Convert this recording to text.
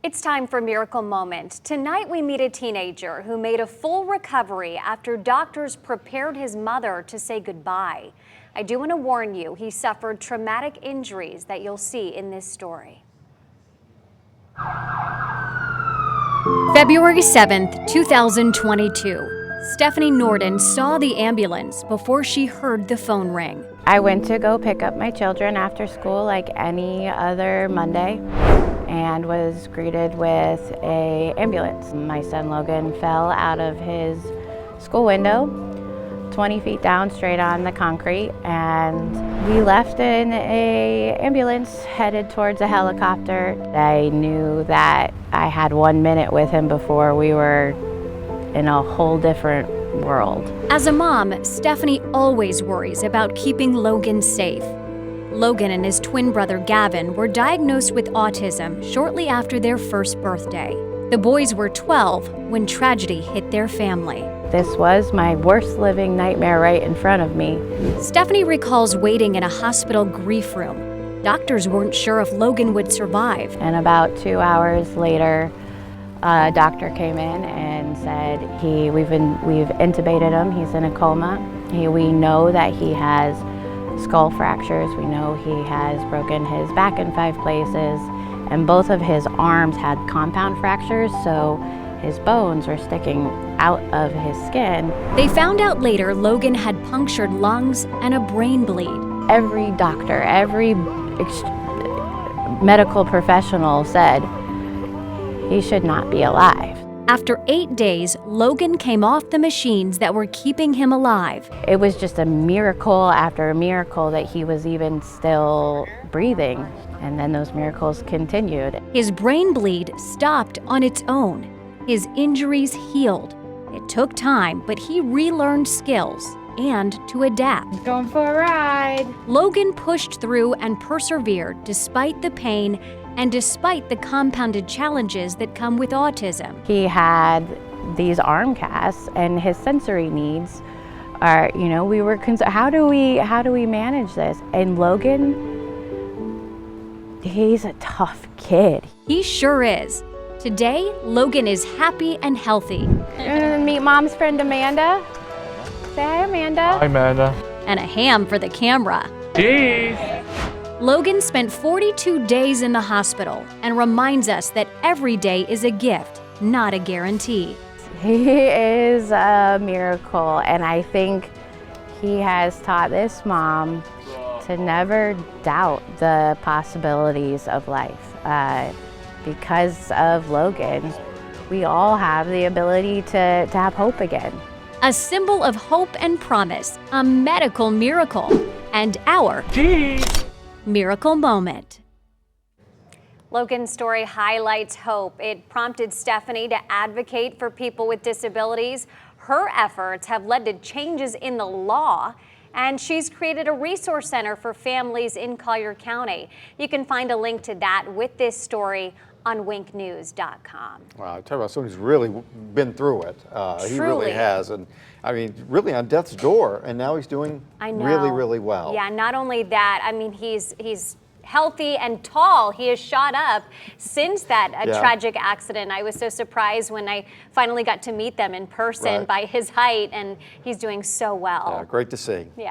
It's time for Miracle Moment. Tonight we meet a teenager who made a full recovery after doctors prepared his mother to say goodbye. I do want to warn you, he suffered traumatic injuries that you'll see in this story. February 7th, 2022. Stephanie Norden saw the ambulance before she heard the phone ring. I went to go pick up my children after school like any other Monday and was greeted with an ambulance. My son Logan fell out of his school window 20 feet down straight on the concrete, and we left in an ambulance headed towards a helicopter. I knew that I had 1 minute with him before we were in a whole different world. As a mom, Stephanie always worries about keeping Logan safe. Logan and his twin brother Gavin were diagnosed with autism shortly after their first birthday. The boys were 12 when tragedy hit their family. This was my worst living nightmare right in front of me. Stephanie recalls waiting in a hospital grief room. Doctors weren't sure if Logan would survive. And about 2 hours later, a doctor came in and said, we've intubated him, he's in a coma. We know that he has skull fractures, we know he has broken his back in 5 places, and both of his arms had compound fractures, so his bones were sticking out of his skin. They found out later Logan had punctured lungs and a brain bleed. Every doctor, every medical professional said he should not be alive. After 8 days, Logan came off the machines that were keeping him alive. It was just a miracle after a miracle that he was even still breathing. And then those miracles continued. His brain bleed stopped on its own. His injuries healed. It took time, but he relearned skills and to adapt. Going for a ride. Logan pushed through and persevered despite the pain and despite the compounded challenges that come with autism. He had these arm casts, and his sensory needs are, we were concerned, how do we manage this? And Logan, he's a tough kid. He sure is. Today, Logan is happy and healthy. Meet Mom's friend Amanda. Say hi, Amanda. Hi, Amanda. And a ham for the camera. Cheese. Logan spent 42 days in the hospital and reminds us that every day is a gift, not a guarantee. He is a miracle, and I think he has taught this mom to never doubt the possibilities of life. Because of Logan, we all have the ability to have hope again. A symbol of hope and promise, a medical miracle, and our Miracle Moment. Logan's story highlights hope. It prompted Stephanie to advocate for people with disabilities. Her efforts have led to changes in the law, and she's created a resource center for families in Collier County. You can find a link to that with this story on winknews.com. Wow, I tell you about someone who's really been through it. He really has, and I mean, really on death's door, and now he's doing really, really well. Yeah, not only that, I mean, he's healthy and tall. He has shot up since that tragic accident. I was so surprised when I finally got to meet them in person by his height, and he's doing so well. Yeah, great to see. Yeah.